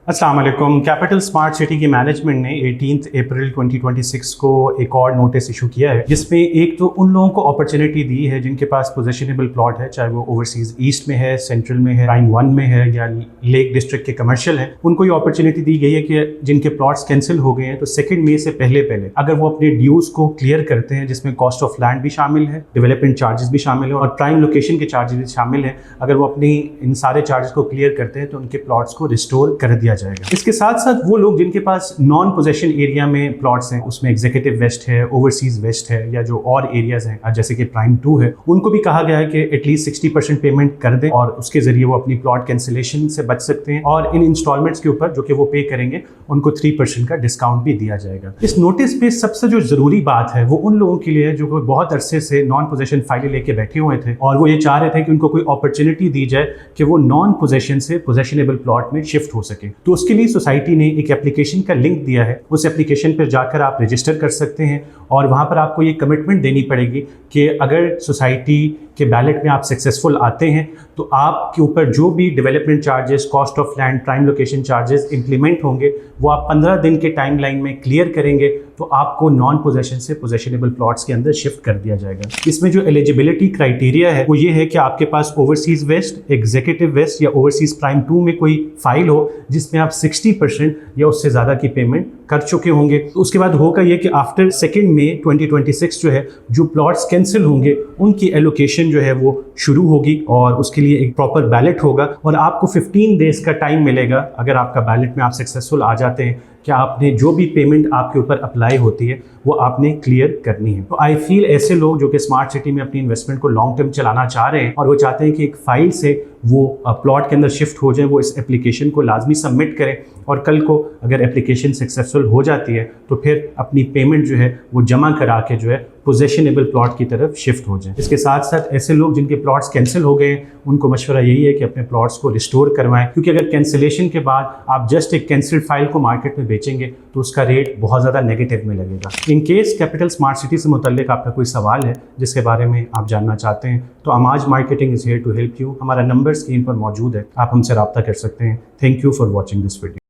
अस्सलाम वालेकुम। Capital smart city की मैनेजमेंट ने 18 अप्रैल 2026 को एक और नोटिस इशू किया है, जिसमें एक तो उन लोगों को अपॉर्चुनिटी दी है जिनके पास पोजेशनेबल प्लॉट है, चाहे वो ओवरसीज ईस्ट में है, सेंट्रल में है, प्राइम 1 में है या लेक डिस्ट्रिक्ट के कमर्शियल है, उनको ये अपॉर्चुनिटी दी गई है कि जिनके प्लॉट्स कैंसिल हो गए हैं तो 2 मई से पहले अगर वो अपने ड्यूज को क्लियर करते हैं, जिसमें कॉस्ट ऑफ लैंड भी शामिल है, डेवलपमेंट चार्जेस भी शामिल है और प्राइम लोकेशन के चार्जेस भी शामिल है, अगर वो अपनी इन सारे चार्जेस को क्लियर करते हैं तो उनके प्लॉट्स को रिस्टोर कर दिया जाएगा। इसके साथ साथ वो लोग जिनके पास नॉन पोजेशन एरिया में प्लॉट्स हैं, उसमें एग्जीक्यूटिव वेस्ट है, ओवरसीज वेस्ट है या जो और एरियाज हैं जैसे कि प्राइम 2 है, उनको भी कहा गया है कि एटलीस्ट 60% पेमेंट कर दें और उसके जरिए वो अपनी प्लॉट कैंसिलेशन से बच सकते हैं और इन इंस्टॉलमेंट्स के ऊपर जो कि वो पे करेंगे उनको 3% का डिस्काउंट भी दिया जाएगा। इस नोटिस पे सबसे जो जरूरी बात है वो उन लोगों के लिए है जो बहुत अरसे से नॉन पोजेशन फाइलें लेके बैठे हुए थे और वो ये चाह रहे थे कि उनको कोई अपॉर्चुनिटी दी जाए कि वो नॉन पोजेशन से पोजेशनेबल प्लॉट में शिफ्ट हो सके। तो उसके लिए सोसाइटी ने एक एप्लीकेशन का लिंक दिया है, उस एप्लीकेशन पर जाकर आप रजिस्टर कर सकते हैं और वहां पर आपको ये कमिटमेंट देनी पड़ेगी कि अगर सोसाइटी के बैलेट में आप सक्सेसफुल आते हैं तो आपके ऊपर जो भी development charges, cost of land, prime location charges implement होंगे वो आप 15 दिन के टाइमलाइन में क्लियर करेंगे तो आपको नॉन पोजेशन से पोजेशनेबल प्लॉट्स के अंदर शिफ्ट कर दिया जाएगा। इसमें जो एलिजिबिलिटी क्राइटेरिया है वो ये है कि आपके पास ओवरसीज वेस्ट, एग्जीक्यूटिव वेस्ट या ओवरसीज प्राइम 2 में कोई फाइल हो जिसमें आप 60% या उससे ज़्यादा की पेमेंट कर चुके होंगे। तो उसके बाद होगा ये कि आफ्टर 2 मई 2026 जो है जो प्लॉट्स कैंसिल होंगे उनकी एलोकेशन जो है वो शुरू होगी और उसके लिए एक प्रॉपर बैलेट होगा और आपको 15 डेज का टाइम मिलेगा। अगर आपका बैलेट में आप सक्सेसफुल आ जाते हैं कि आपने जो भी पेमेंट आपके ऊपर अप्लाई होती है वो आपने क्लियर करनी है। तो आई फील ऐसे लोग जो कि स्मार्ट सिटी में अपनी इन्वेस्टमेंट को लॉन्ग टर्म चलाना चाह रहे हैं और वो चाहते हैं कि एक फाइल से वो प्लॉट के अंदर शिफ्ट हो जाए, वो इस एप्लीकेशन को लाजमी सबमिट करें और कल को अगर एप्लीकेशन सक्सेसफुल हो जाती है तो फिर अपनी पेमेंट जो है वो जमा करा के जो है पोजेशनेबल प्लॉट की तरफ शिफ्ट हो जाए। इसके साथ साथ ऐसे लोग जिनके प्लॉट्स कैंसिल हो गए उनको मशवरा यही है कि अपने प्लॉट्स को रिस्टोर करवाएं, क्योंकि अगर कैंसिलेशन के बाद आप जस्ट एक कैंसिल्ड फाइल को मार्केट में बेचेंगे तो उसका रेट बहुत ज़्यादा नेगेटिव में लगेगा। In case capital smart city से मुतल्लिक आपका कोई सवाल है जिसके बारे में आप जानना चाहते हैं तो अमाज marketing is here to help you. हमारा नंबर स्क्रीन पर मौजूद है, आप हमसे रब्ता कर सकते हैं। Thank you for watching this video.